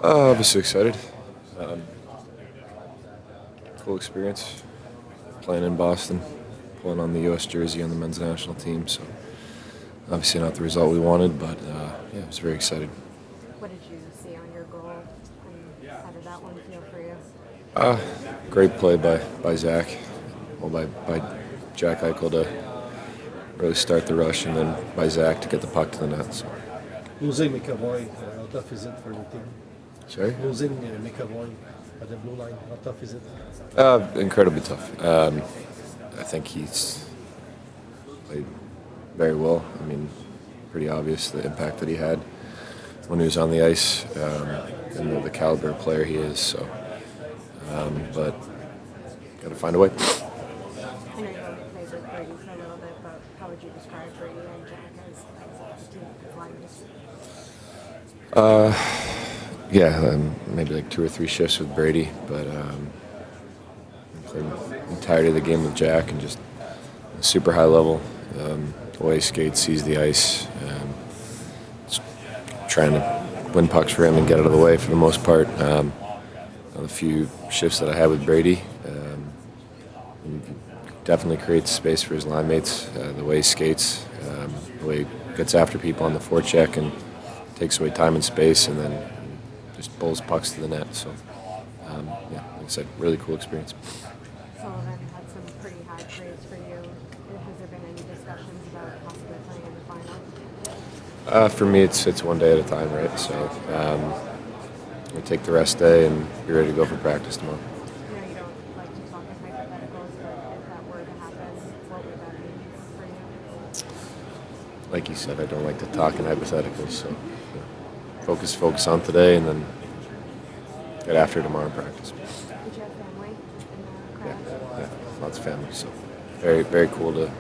Obviously excited. Um, cool experience playing in Boston, pulling on the U.S. jersey on the men's national team. So obviously not the result we wanted, but yeah, I was very excited. What did you see on your goal, and how did that one feel for you? Uh, Great play by Zach, well by Jack Eichel to really start the rush, and then by Zach to get the puck to the net. So Losing McAvoy, how tough is it for the team? sorry. Losing McAvoy at the blue line, how tough is it? Incredibly tough. I think he's played very well. I mean, pretty obvious the impact that he had when he was on the ice, and the caliber of player he is. So, but got to find a way. I know you only played with Brady for a little bit, but how would you describe Brady and Jack as team performance? Yeah, maybe like 2 or 3 shifts with Brady, but the entirety of the game with Jack and just super high level. The way he skates, sees the ice, just trying to win pucks for him and get out of the way for the most part. The few shifts that I had with Brady, he definitely creates space for his line mates. The way he skates, the way he gets after people on the forecheck and takes away time and space, and then just bowls pucks to the net. So, yeah, like I said, really cool experience. Sullivan had some pretty high praise for you. Has there been any discussions about possibly playing in the final? For me, it's one day at a time, right? So, we'll take the rest day and be ready to go for practice tomorrow. I know you don't like to talk in hypotheticals, but if that were to happen, what would that mean for you? Like you said, I don't like to talk in hypotheticals, so focus on today, and then get after tomorrow in practice. Did you have family in the Yeah, crowd? yeah, lots of family, so very cool to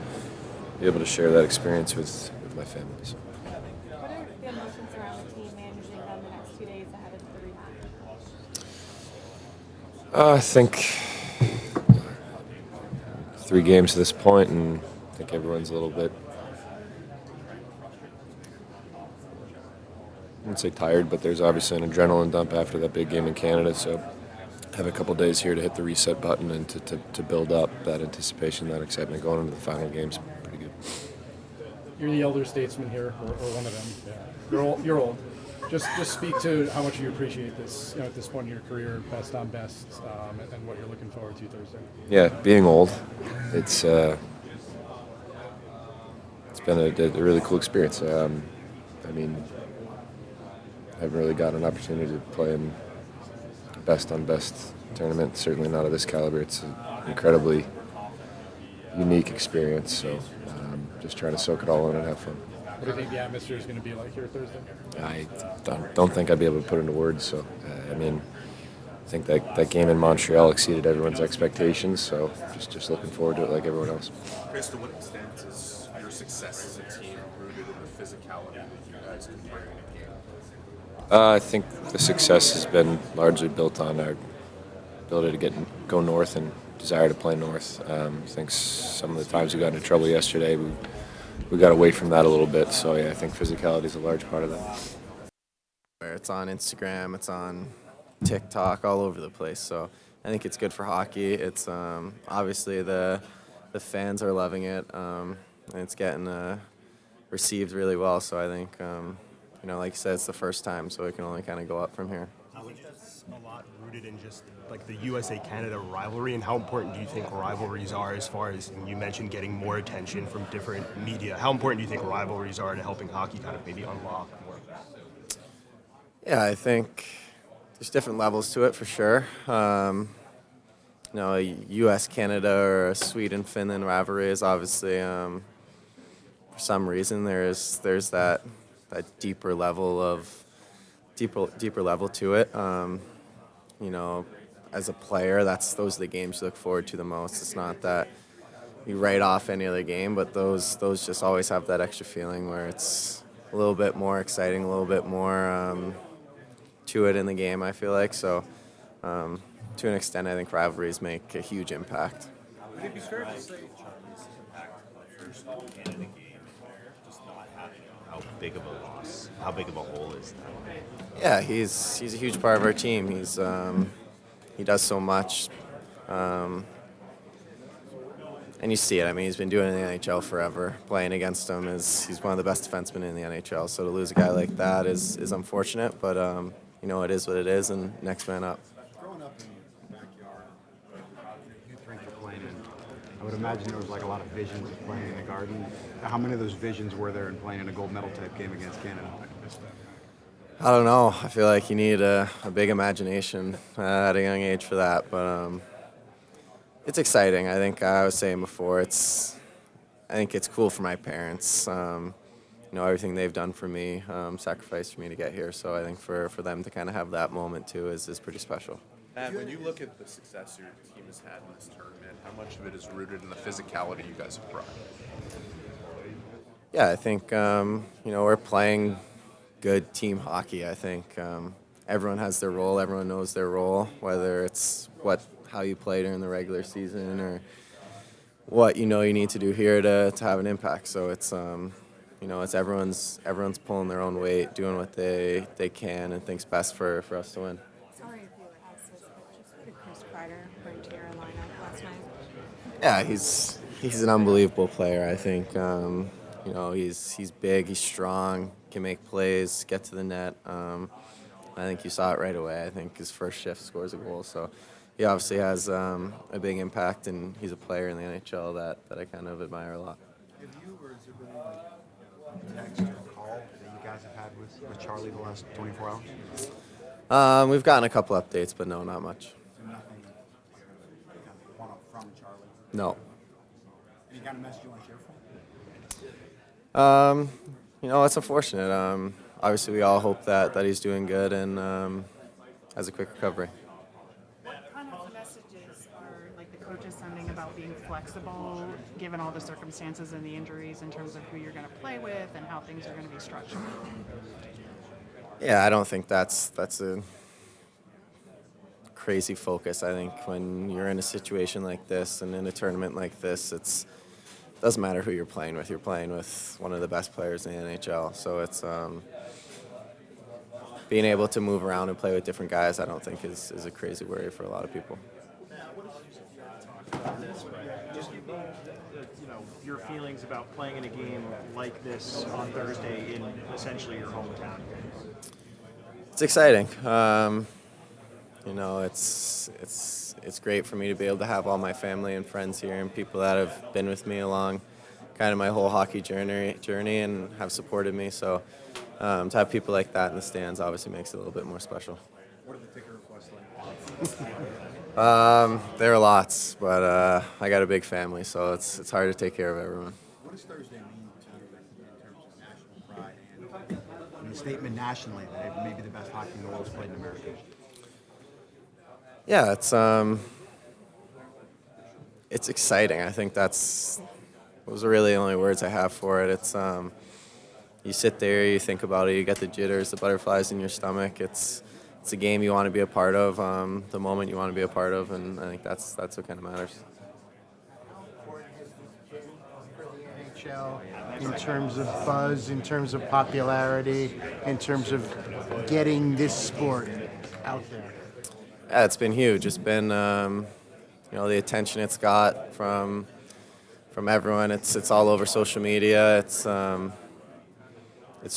be able to share that experience with my family. So. What are the emotions around the team managing them the next 2 days ahead of the rematch? I think 3 games to this point, and I think everyone's a little bit, I wouldn't say tired, but there's obviously an adrenaline dump after that big game in Canada. So have a couple days here to hit the reset button and to build up that anticipation, that excitement going into the final games. Pretty good. You're the elder statesman here, or one of them. Yeah. You're old. Just speak to how much you appreciate this, at this point in your career, best on best, and what you're looking forward to Thursday. Yeah, being old, it's been a really cool experience. I mean, I haven't really gotten an opportunity to play in a best on best tournament. Certainly not of this caliber. It's an incredibly unique experience. So just trying to soak it all in and have fun. What do you think the atmosphere is going to be like here Thursday? I don't think I'd be able to put into words. So I mean, I think that game in Montreal exceeded everyone's expectations. So just looking forward to it like everyone else. Chris, to what extent is your success as a team rooted in the physicality that you guys can bring in a game? I think the success has been largely built on our ability to go north and desire to play north. I think some of the times we got into trouble yesterday, we got away from that a little bit. So yeah, I think physicality is a large part of that. It's on Instagram, it's on TikTok, all over the place. So I think it's good for hockey. It's obviously the fans are loving it, and it's getting received really well. So I think like you said, it's the first time, so it can only kind of go up from here. I think that's a lot rooted in just like the USA-Canada rivalry, and how important do you think rivalries are as far as, and you mentioned getting more attention from different media, how important do you think rivalries are to helping hockey kind of maybe unlock more? Yeah, I think there's different levels to it for sure. A U.S.-Canada or a Sweden-Finland rivalry is obviously, for some reason, there's that deeper level to it. As a player, those are the games you look forward to the most. It's not that you write off any other game, but those just always have that extra feeling where it's a little bit more exciting, a little bit more to it in the game, I feel like. So to an extent, I think rivalries make a huge impact. Would it be fair to say Charlie's impact on the first Canada game, just not having him how big of a loss, how big of a hole is that? Yeah, he's a huge part of our team. He does so much, and you see it. I mean, he's been doing it in the NHL forever. Playing against him he's one of the best defensemen in the NHL. So to lose a guy like that is unfortunate, but it is what it is, and next man up. Growing up in the backyard, youth rink you're playing in, I would imagine there was like a lot of visions of playing in the Garden. How many of those visions were there in playing in a gold medal type game against Canada? I don't know. I feel like you need a big imagination at a young age for that, but it's exciting. I think I was saying before, I think it's cool for my parents. Everything they've done for me, sacrificed for me to get here. So I think for them to kind of have that moment too is pretty special. Matt, when you look at the success your team has had in this tournament, how much of it is rooted in the physicality you guys have brought? Yeah, I think we're playing good team hockey. I think everyone has their role. Everyone knows their role, whether it's how you play during the regular season or what you need to do here to have an impact. So it's it's everyone's pulling their own weight, doing what they can and thinks best for us to win. Sorry if you were asked this, but just what did Chris Kreider bring to your lineup last night? Yeah, he's an unbelievable player. I think he's big, he's strong, can make plays, get to the net. I think you saw it right away. I think his first shift scores a goal, so he obviously has a big impact, and he's a player in the NHL that I kind of admire a lot. Have you, or has there been like text or call that you guys have had with Charlie the last 24 hours? We've gotten a couple updates, but no, not much. So nothing one-up from Charlie? No. Any kind of message you want to share for him? It's unfortunate. Obviously, we all hope that he's doing good and has a quick recovery. What kind of messages are like the coaches sending about being flexible, given all the circumstances and the injuries, in terms of who you're going to play with and how things are going to be structured? Yeah, I don't think that's a crazy focus. I think when you're in a situation like this and in a tournament like this, it doesn't matter who you're playing with. You're playing with one of the best players in the NHL. So it's being able to move around and play with different guys, I don't think is a crazy worry for a lot of people. Just give me your feelings about playing in a game like this on Thursday in essentially your hometown. It's exciting. It's great for me to be able to have all my family and friends here and people that have been with me along kind of my whole hockey journey and have supported me. So to have people like that in the stands obviously makes it a little bit more special. What are the ticket requests like? There are lots, but I got a big family, so it's hard to take care of everyone. What does Thursday mean to you in terms of national pride and a statement nationally that maybe the best hockey in the world is played in America? Yeah, it's exciting. I think those are really the only words I have for it. It's you sit there, you think about it, you get the jitters, the butterflies in your stomach. It's a game you want to be a part of, the moment you want to be a part of, and I think that's what kind of matters. NHL in terms of buzz, in terms of popularity, in terms of getting this sport out there? Yeah, it's been huge. It's been the attention it's got from everyone. It's all over social media. It's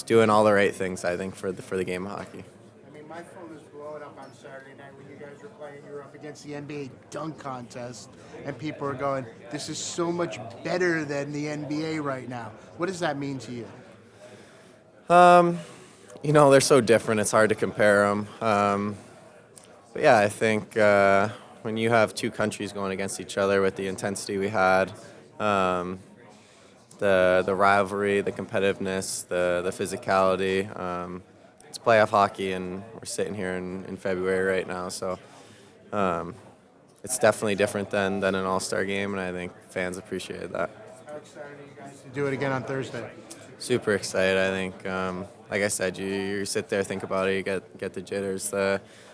doing all the right things, I think, for the game of hockey. I mean, my phone was blowing up on Saturday night when you guys were playing. You were up against the NBA dunk contest, and people are going, "This is so much better than the NBA right now." What does that mean to you? They're so different. It's hard to compare them. But yeah, I think when you have two countries going against each other with the intensity we had, the rivalry, the competitiveness, the physicality, it's playoff hockey, and we're sitting here in February right now, so it's definitely different than an all-star game, and I think fans appreciated that. How excited are you guys to do it again on Thursday? Super excited. I think, like I said, you sit there, think about it, you get the jitters,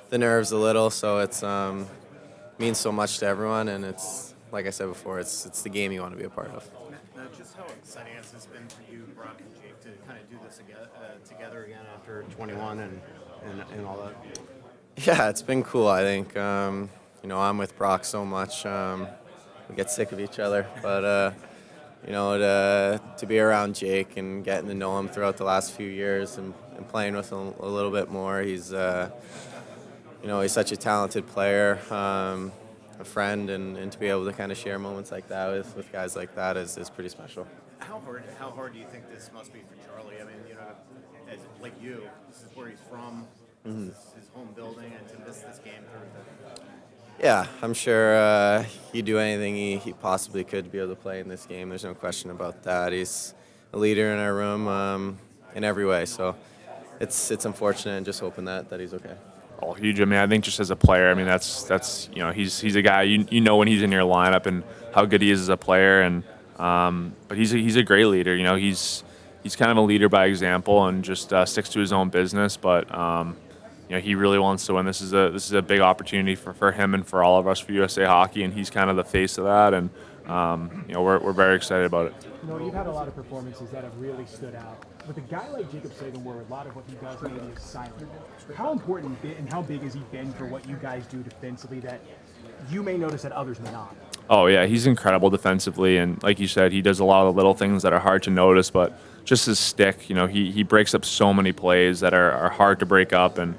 the nerves a little, so it's means so much to everyone, and it's, like I said before, it's the game you want to be a part of. just how exciting has this been for you, Brock and Jake, to kind of do this together again after 21 and all that? Yeah, it's been cool. I think I'm with Brock so much. We get sick of each other, but to be around Jake and getting to know him throughout the last few years and playing with him a little bit more, he's he's such a talented player, a friend, and to be able to kind of share moments like that with guys like that is pretty special. How hard do you think this must be for Charlie? I mean, as like you, this is where he's from, this is his home building, and to miss this game Thursday. Yeah, I'm sure he'd do anything he possibly could to be able to play in this game. There's no question about that. He's a leader in our room in every way, so it's unfortunate, and just hoping that he's okay. Oh, huge. I mean, I think just as a player, I mean, that's he's a guy you know when he's in your lineup and how good he is as a player, and but he's a great leader. He's kind of a leader by example and just sticks to his own business. But he really wants to win. This is a big opportunity for him and for all of us for USA Hockey, and he's kind of the face of that. And we're very excited about it. You've had a lot of performances that have really stood out. With a guy like Jacob Sagan, where a lot of what he does maybe is silent, how important and how big has he been for what you guys do defensively that you may notice that others may not? Oh, yeah, he's incredible defensively, and like you said, he does a lot of the little things that are hard to notice, but just his stick, he breaks up so many plays that are hard to break up, and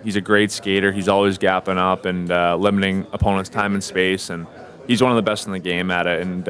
he's a great skater. He's always gapping up and limiting opponents' time and space, and he's one of the best in the game at it, and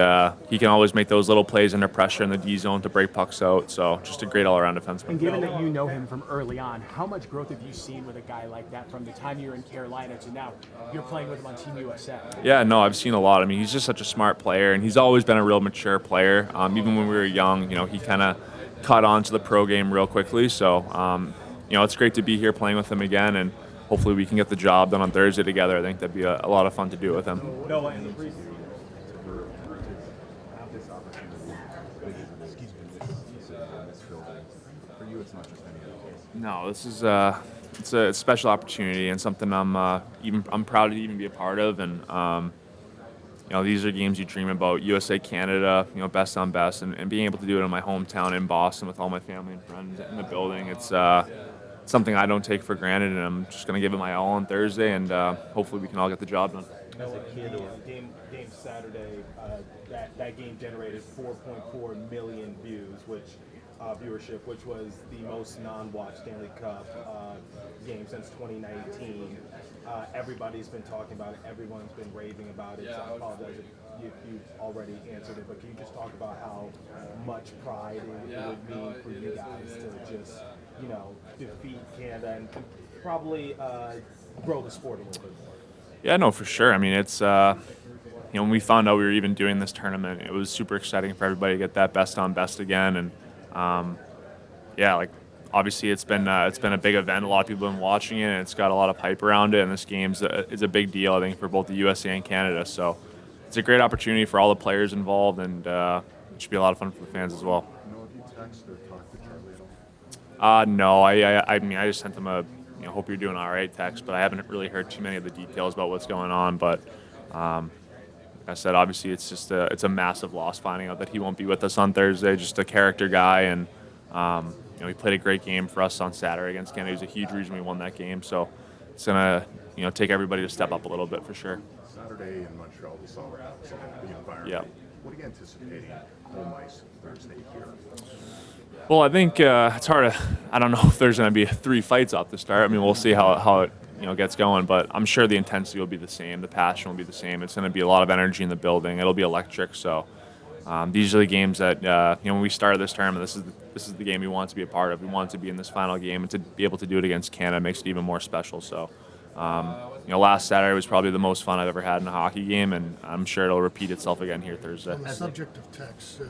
he can always make those little plays under pressure in the D zone to break pucks out. So just a great all-around defenseman. And given that you know him from early on, how much growth have you seen with a guy like that from the time you were in Carolina to now you're playing with him on Team USA? Yeah, no, I've seen a lot. I mean, he's just such a smart player, and he's always been a real mature player. Even when we were young, he kind of caught on to the pro game real quickly. So, it's great to be here playing with him again, and hopefully we can get the job done on Thursday together. I think that'd be a lot of fun to do with him. No, this is it's a special opportunity and something I'm proud to even be a part of. And these are games you dream about. USA, Canada, best on best, and being able to do it in my hometown in Boston with all my family and friends in the building. It's something I don't take for granted, and I'm just going to give it my all on Thursday, and hopefully we can all get the job done. As a kid, game Saturday, that game generated 4.4 million views, viewership, which was the most non-watched Stanley Cup game since 2019. Everybody's been talking about it. Everyone's been raving about it. So I apologize if you've already answered it, but can you just talk about how much pride it would mean for you guys to just, defeat Canada and probably grow the sport a little bit more? Yeah, no, for sure. I mean, it's when we found out we were even doing this tournament, it was super exciting for everybody to get that best on best again, and obviously it's been a big event. A lot of people have been watching it, and it's got a lot of hype around it. And this game is a big deal, I think, for both the USA and Canada. So it's a great opportunity for all the players involved, and it should be a lot of fun for the fans as well. Have you texted or talked to Charlie at all? No, I mean, I just sent him a hope you're doing all right text, but I haven't really heard too many of the details about what's going on. But like I said, obviously it's a massive loss finding out that he won't be with us on Thursday. Just a character guy, and he played a great game for us on Saturday against Canada. He was a huge reason we won that game. So it's gonna take everybody to step up a little bit for sure. Saturday in Montreal, we saw the environment. Yeah. What are you anticipating home ice Thursday here? Well, I think it's hard to. I don't know if there's going to be 3 fights off the start. I mean, we'll see how it gets going, but I'm sure the intensity will be the same. The passion will be the same. It's going to be a lot of energy in the building. It'll be electric. So these are the games that when we started this tournament, this is the game we want to be a part of. We want to be in this final game, and to be able to do it against Canada makes it even more special. So last Saturday was probably the most fun I've ever had in a hockey game, and I'm sure it'll repeat itself again here Thursday. On the subject of text,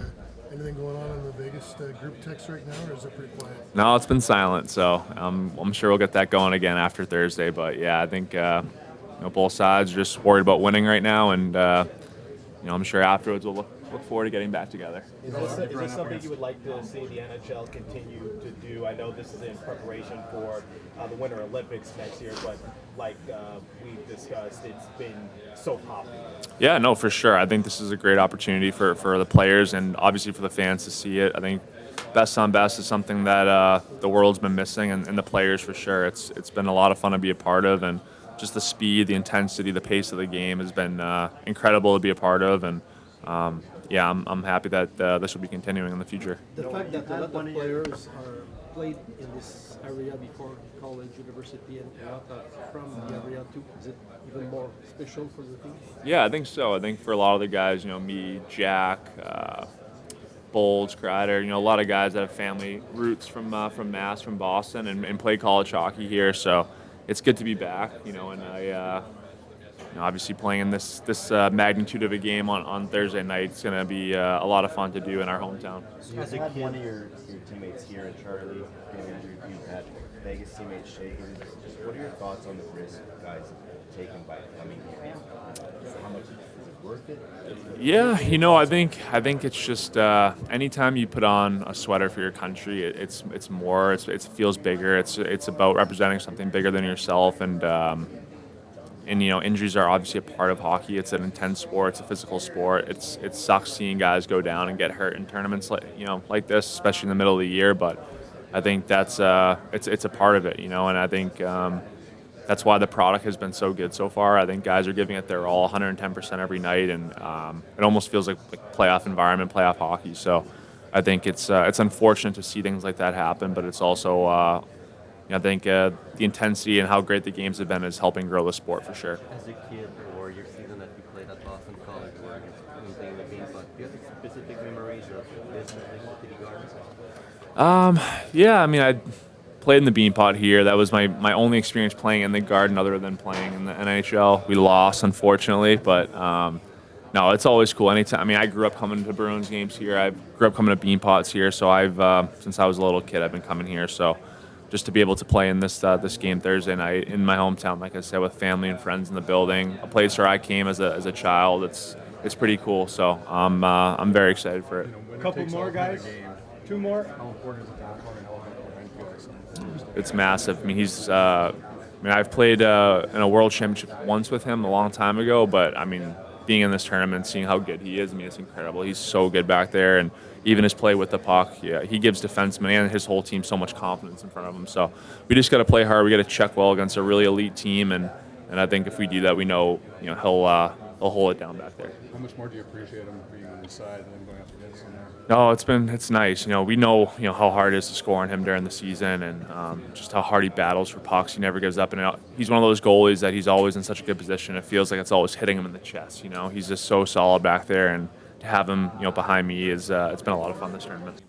anything going on in the Vegas group text right now, or is it pretty quiet? No, it's been silent, so I'm sure we'll get that going again after Thursday. But yeah, I think both sides are just worried about winning right now, and I'm sure afterwards we'll look forward to getting back together. Is this something you would like to see the NHL continue to do? I know this is in preparation for the Winter Olympics next year, but like we've discussed, it's been so popular. Yeah, no, for sure. I think this is a great opportunity for the players and obviously for the fans to see it. I think best on best is something that the world's been missing, and the players for sure. It's been a lot of fun to be a part of, and just the speed, the intensity, the pace of the game has been incredible to be a part of, and yeah, I'm happy that this will be continuing in the future. The fact that a lot of players are played in this area before college, university, and a lot of from the area too, is it even more special for the team? Yeah, I think so. I think for a lot of the guys, me, Jack, Boldy, Kreider, a lot of guys that have family roots from Mass, from Boston, and play college hockey here. So it's good to be back, and I. Obviously, playing in this magnitude of a game on Thursday night is going to be a lot of fun to do in our hometown. As a kid, one of your teammates here in Charlie getting injured, you had Vegas teammates shaking. Just what are your thoughts on the risk guys have taken by coming here? How much is it worth it? Yeah, I think it's just anytime you put on a sweater for your country, it feels bigger. It's about representing something bigger than yourself, and injuries are obviously a part of hockey. It's an intense sport. It's a physical sport. It sucks seeing guys go down and get hurt in tournaments like this, especially in the middle of the year. But I think that's it's a part of it, and I think that's why the product has been so good so far. I think guys are giving it their all, 110% every night, and it almost feels like playoff environment, playoff hockey. So I think it's unfortunate to see things like that happen, but it's also I think the intensity and how great the games have been is helping grow the sport for sure. As a kid, or your season that you played at Boston College, where you're playing the game, but do you have specific memories of this in the Garden? Yeah, I played in the Beanpot here. That was my only experience playing in the Garden other than playing in the NHL. We lost, unfortunately, but no, it's always cool. Anytime. I grew up coming to Bruins games here. I grew up coming to Beanpots here, so I've since I was a little kid, I've been coming here. So just to be able to play in this game Thursday night in my hometown, like I said, with family and friends in the building, a place where I came as a child, it's pretty cool. So I'm very excited for it. A couple more guys, two more. It's massive. I've played in a world championship once with him a long time ago, but being in this tournament, seeing how good he is, it's incredible. He's so good back there, and even his play with the puck, he gives defensemen and his whole team so much confidence in front of him. So we just got to play hard. We got to check well against a really elite team, and I think if we do that, we know he'll hold it down back there. How much more do you appreciate him being on your side and then going up against him there? No, it's nice. We know how hard it is to score on him during the season, and just how hard he battles for pucks. He never gives up, and he's one of those goalies that he's always in such a good position. It feels like it's always hitting him in the chest. He's just so solid back there, and to have him behind me is it's been a lot of fun this tournament.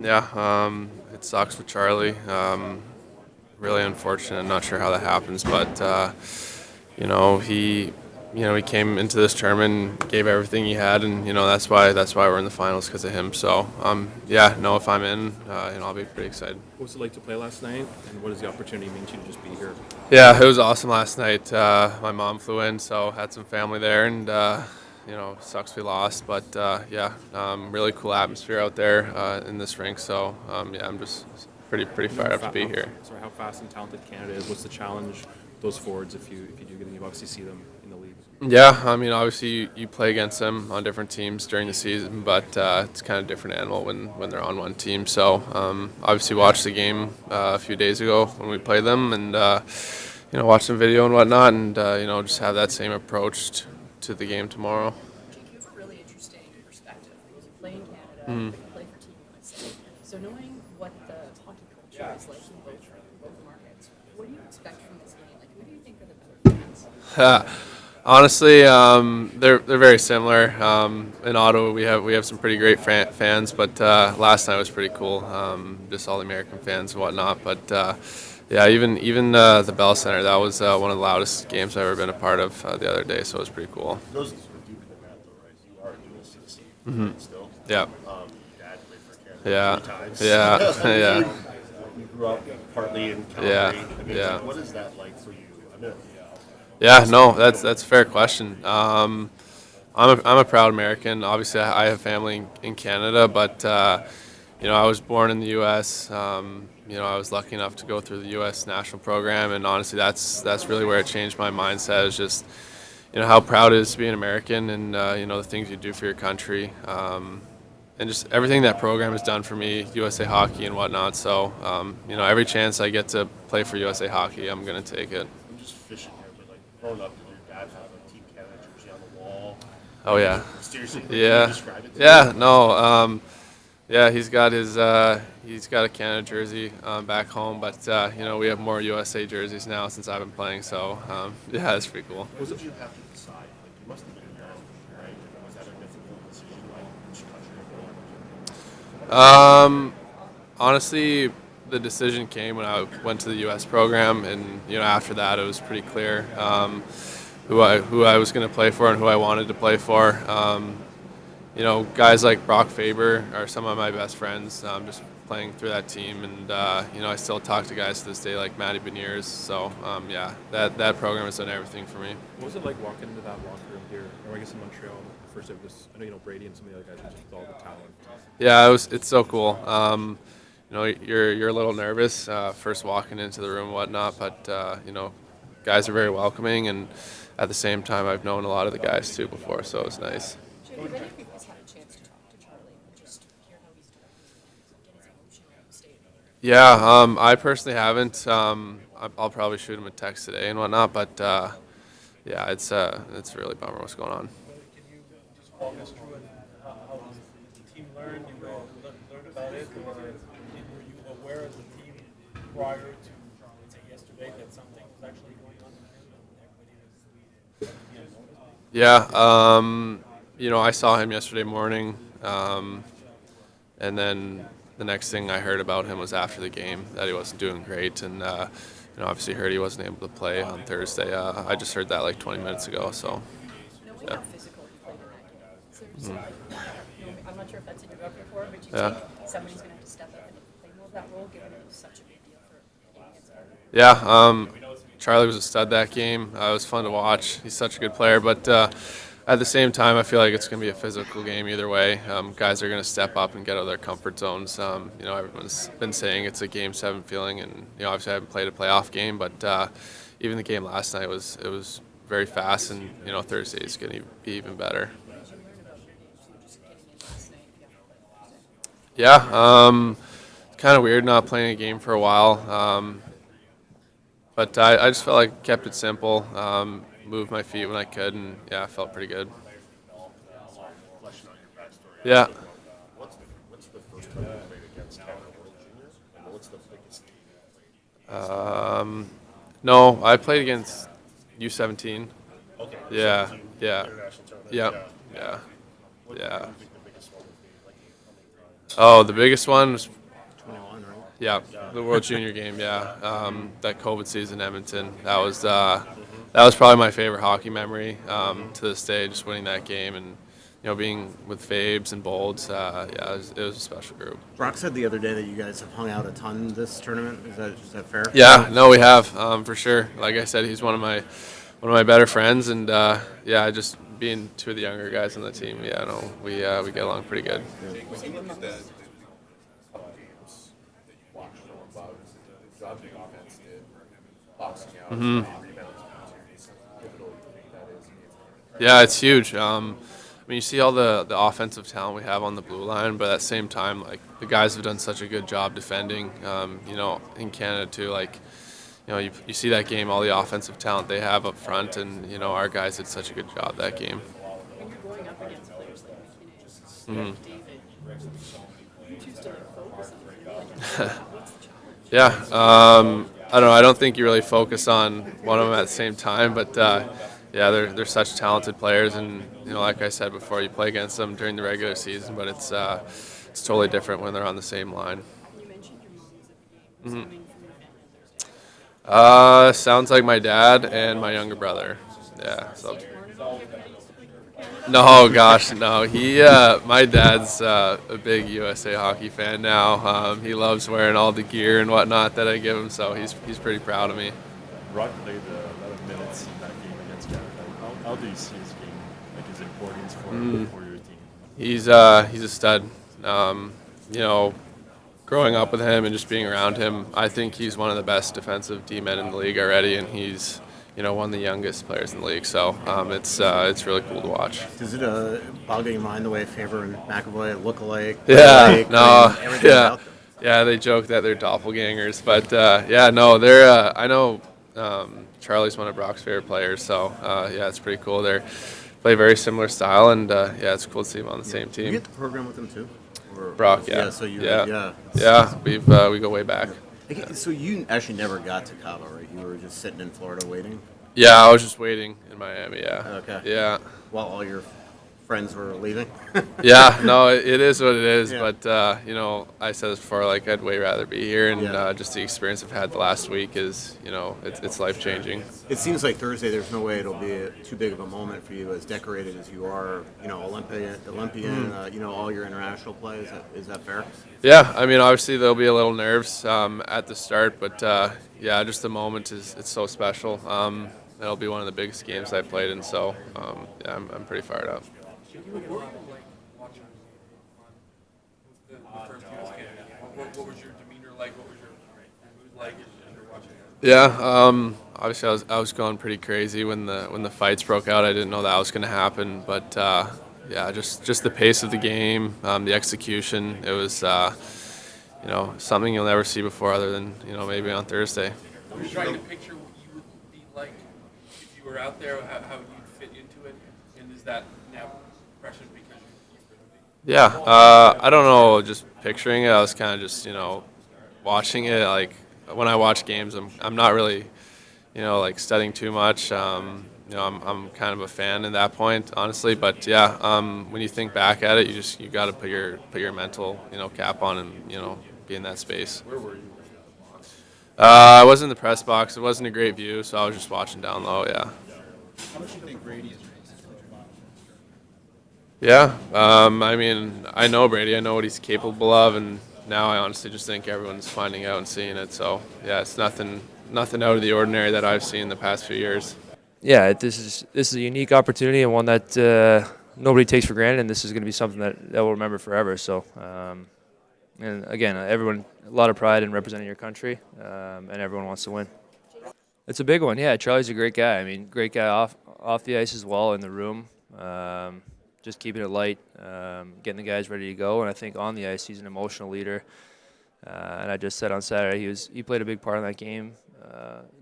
Yeah, it sucks with Charlie. Really unfortunate. I'm not sure how that happens, but he came into this tournament, gave everything he had, and that's why we're in the finals, because of him. So if I'm in, I'll be pretty excited. What was it like to play last night, and what does the opportunity mean to you to just be here? Yeah, it was awesome last night. My mom flew in, so had some family there, and sucks we lost, but really cool atmosphere out there in this rink. So I'm just pretty fired up to be here. Sorry, how fast and talented Canada is. What's the challenge? Those forwards, if you do get them, you obviously see them in the league. Yeah, obviously you play against them on different teams during the season, but it's kind of a different animal when they're on one team. So obviously watched the game a few days ago when we played them, and watch some video and whatnot, and just have that same approach to the game tomorrow. You have a really interesting perspective because you play in Canada, you play for Team USA. So knowing what the hockey culture is like in both markets, what do you expect from this game? Like, who do you think are the better fans? Honestly, they're very similar. In Ottawa, we have some pretty great fans, but last night was pretty cool. Just all the American fans and whatnot. But even the Bell Center, that was one of the loudest games I've ever been a part of the other day. So it was pretty cool. Those days were deep in the net, though, right? You are a dual citizen still. Yeah. Dad played for Canada 3 times. Yeah. You grew up partly in Calgary. Yeah. What is that like for you? Yeah, no, that's a fair question. I'm a proud American. Obviously, I have family in Canada, but I was born in the U.S. I was lucky enough to go through the U.S. national program, and honestly, that's really where it changed my mindset. Is just how proud it is to be an American, and the things you do for your country, and just everything that program has done for me, USA Hockey and whatnot. So every chance I get to play for USA Hockey, I'm gonna take it. I'm just fishing here, but like growing up, did your dad have a Team Canada jersey on the wall? Oh yeah. Seriously, Yeah. Can you describe it to Yeah. me? No. Yeah, he's got a Canada jersey back home, but we have more USA jerseys now since I've been playing. So yeah, it's pretty cool. What did you have to decide? Like you must have been embarrassed, right? Was that a difficult decision, like which country you're going to? Honestly, the decision came when I went to the U.S. program, and after that it was pretty clear who I was going to play for and who I wanted to play for. Guys like Brock Faber are some of my best friends. Just playing through that team, and I still talk to guys to this day like Matty Beniers. So that program has done everything for me. What was it like walking into that locker room here, or I guess in Montreal? First, it was I know Brady and some of the other guys, just with all the talent. Yeah, it's so cool. You're a little nervous first walking into the room and whatnot, but guys are very welcoming, and at the same time, I've known a lot of the guys too before, so it's nice. Jake, have any of you guys had a chance to talk to Charlie and just hear how he's doing, get his emotion around the stadium? Yeah, I personally haven't. I'll probably shoot him a text today and whatnot, but yeah, it's really bummer what's going on. Can you just walk us through it, how the team learned, learned about it, or were you aware as a team prior to, let's say, yesterday that something was actually going on in the field and everybody was Yeah, I saw him yesterday morning, and then the next thing I heard about him was after the game that he wasn't doing great, and obviously heard he wasn't able to play on Thursday. I just heard that like 20 minutes ago, so. Knowing Yeah. how physical you played in that game, is there just I'm not sure if that's in your repertoire, but you Yeah. think somebody's going to have to step up and play more of that role, given it was such a big deal for the game against Boldy? Yeah, Charlie was a stud that game. It was fun to watch. He's such a good player, but at the same time, I feel like it's going to be a physical game either way. Guys are going to step up and get out of their comfort zones. Everyone's been saying it's a Game 7 feeling, and obviously I haven't played a playoff game, but even the game last night was very fast, and Thursday is going to be even better. Yeah, kind of weird not playing a game for a while. But I just felt like I kept it simple, moved my feet when I could, and yeah, I felt pretty good. Yeah. What's the first time you played against Canada World Juniors, and what's the biggest game you played? No, I played against U17. Okay. Yeah, 17 yeah, international tournament. yeah. What do you think the biggest one would be? Like how many times? Oh, the biggest one was 21, right? Yeah, the World Junior game. Yeah, that COVID season in Edmonton. That was probably my favorite hockey memory to this day. Just winning that game and being with Fabes and Bolds. Yeah, it was a special group. Brock said the other day that you guys have hung out a ton this tournament. Is that fair? Yeah, no, we have for sure. Like I said, he's one of my better friends, and yeah, just being two of the younger guys on the team. Yeah, no, we get along pretty good. When you look at the couple games that you watched from above, the job the offense did, boxing out, rebounds, opportunities, how pivotal you think that is in the tournament? Yeah, it's huge. I mean, you see all the offensive talent we have on the blue line, but at the same time, like the guys have done such a good job defending. In Canada too, like you see that game, all the offensive talent they have up front, and our guys did such a good job that game. When you're going up against players like McKinnon, David, you choose to focus on what's the challenge? Yeah, I don't know. I don't think you really focus on one of them at the same time, but yeah, they're such talented players, and like I said before, you play against them during the regular season, but it's totally different when they're on the same line. You mentioned your mom was at the game. Coming from your family on Thursday. Sounds like my dad and my younger brother. Yeah. So. No, gosh, no. My dad's a big USA Hockey fan now. He loves wearing all the gear and whatnot that I give him, so he's pretty proud of me. Brock played 11 minutes in that game. do you see his game, like his importance for your team? He's a stud. You know, growing up with him and just being around him, I think he's one of the best defensive D-men in the league already, and he's one of the youngest players in the league. So it's really cool to watch. Does it boggle your mind the way Faber and McAvoy look alike? Yeah, no, everything yeah, about them? yeah. They joke that they're doppelgangers, but yeah, no, they're. I know Charlie's one of Brock's favorite players, so yeah, it's pretty cool. They play very similar style, and yeah, it's cool to see them on the same team. You get the program with them too? Or, Brock, yeah. Yeah, so you, yeah. We go way back. Okay, so you actually never got to Cabo, right? You were just sitting in Florida waiting? Yeah, I was just waiting in Miami, yeah. Okay. Yeah. While all your friends were leaving? Yeah, no, it is what it is, Yeah. but, I said this before, like, I'd way rather be here, and just the experience I've had the last week is, it's life-changing. It seems like Thursday, there's no way it'll be too big of a moment for you, as decorated as you are, Olympian, all your international play. Is that fair? Yeah, I mean, obviously there'll be a little nerves at the start, but yeah, just the moment it's so special. It'll be one of the biggest games I've played in, so yeah, I'm pretty fired up. What was your demeanor like? What was your mood like as you're watching? Yeah, obviously I was going pretty crazy when the fights broke out. I didn't know that was going to happen, but yeah, just the pace of the game, the execution. It was something you'll never see before, other than maybe on Thursday. I was trying to picture what you would be like if you were out there, how you'd fit into it, and is that now pressured because you're Yeah, I don't know, just picturing it, I was kind of just, watching it. Like, when I watch games, I'm not really, like studying too much. I'm kind of a fan at that point, honestly. But yeah, when you think back at it, you got to put your mental, cap on and, be in that space. Where were you? I was in the press box. It wasn't a great view, so I was just watching down low, yeah. How much do you think Brady is? Yeah, I mean, I know Brady. I know what he's capable of, and now I honestly just think everyone's finding out and seeing it. So yeah, it's nothing out of the ordinary that I've seen the past few years. Yeah, this is a unique opportunity and one that nobody takes for granted, and this is going to be something that we'll remember forever. So, and again, everyone, a lot of pride in representing your country, and everyone wants to win. It's a big one, yeah. Charlie's a great guy. I mean, great guy off the ice as well, in the room. Just keeping it light, getting the guys ready to go, and I think on the ice he's an emotional leader. And I just said on Saturday he played a big part in that game,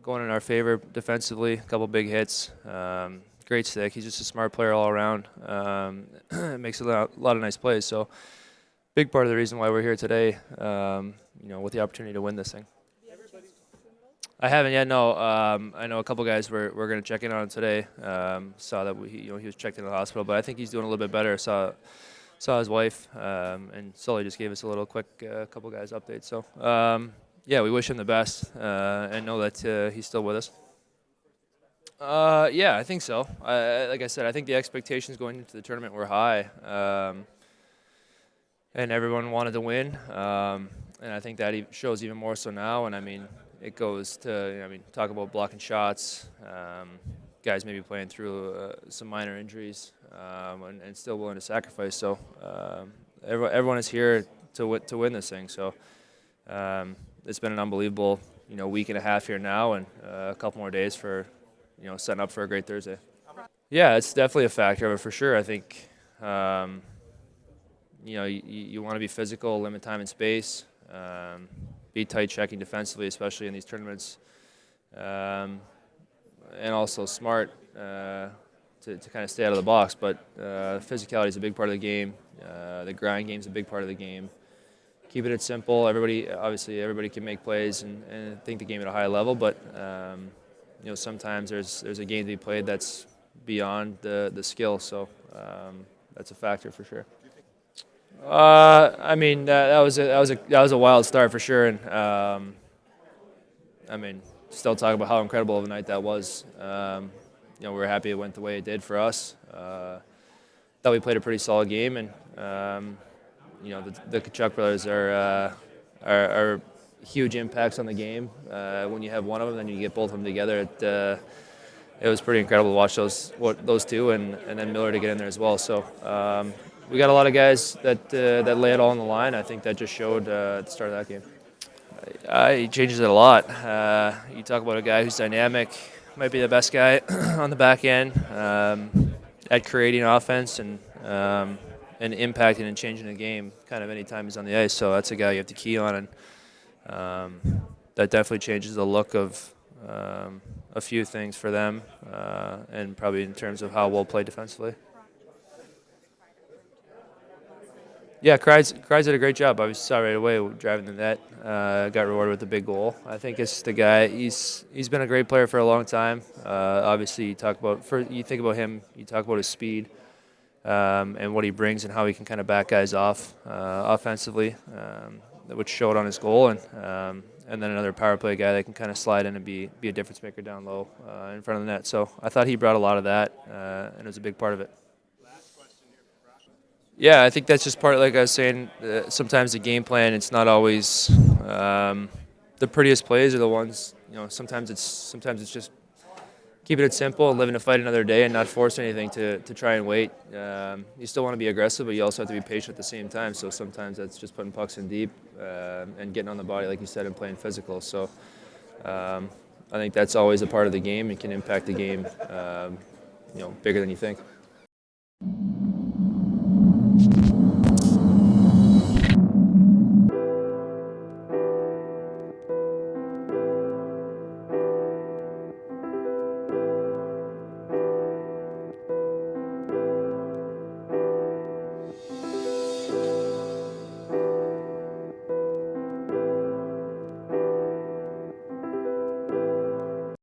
going in our favor defensively. A couple big hits, great stick. He's just a smart player all around. Makes a lot of nice plays. So big part of the reason why we're here today. With the opportunity to win this thing. I haven't yet. No, I know a couple guys we're going to check in on him today. Saw that he was checked into the hospital, but I think he's doing a little bit better. Saw his wife, and Sully just gave us a little quick couple guys update. So yeah, we wish him the best and know that he's still with us. Yeah, I think so. Like I said, I think the expectations going into the tournament were high, and everyone wanted to win. And I think that shows even more so now. And I mean, it goes to, talk about blocking shots, guys maybe playing through some minor injuries, and still willing to sacrifice. So everyone is here to win this thing. So it's been an unbelievable, week and a half here now, and a couple more days for, setting up for a great Thursday. Yeah, it's definitely a factor of it for sure. I think, you want to be physical, limit time and space. Be tight checking defensively, especially in these tournaments, and also smart to kind of stay out of the box. But physicality is a big part of the game. The grind game is a big part of the game. Keeping it simple. Everybody can make plays and think the game at a high level. But sometimes there's a game to be played that's beyond the skill. So that's a factor for sure. I mean, that was a wild start for sure, and I mean, still talk about how incredible of a night that was. We were happy it went the way it did for us. Thought we played a pretty solid game, and the Kachuk brothers are huge impacts on the game. When you have one of them, then you get both of them together. it was pretty incredible to watch those two and then Miller to get in there as well. So we got a lot of guys that lay it all on the line. I think that just showed at the start of that game. He changes it a lot. You talk about a guy who's dynamic, might be the best guy on the back end at creating offense and impacting and changing the game kind of anytime he's on the ice. So that's a guy you have to key on, and that definitely changes the look of a few things for them, and probably in terms of how we'll play defensively. Yeah, Kreis did a great job. I was saw right away driving the net. Got rewarded with a big goal. I think it's the guy. He's been a great player for a long time. Obviously, you think about him. You talk about his speed and what he brings and how he can kind of back guys off offensively, which showed on his goal. And then another power play guy that can kind of slide in and be a difference maker down low in front of the net. So I thought he brought a lot of that, and it was a big part of it. Yeah, I think that's just part, like I was saying, sometimes the game plan, it's not always the prettiest plays are the ones, sometimes it's just keeping it simple and living to fight another day and not force anything to try and wait. You still want to be aggressive, but you also have to be patient at the same time. So sometimes that's just putting pucks in deep and getting on the body, like you said, and playing physical. So I think that's always a part of the game and can impact the game, bigger than you think.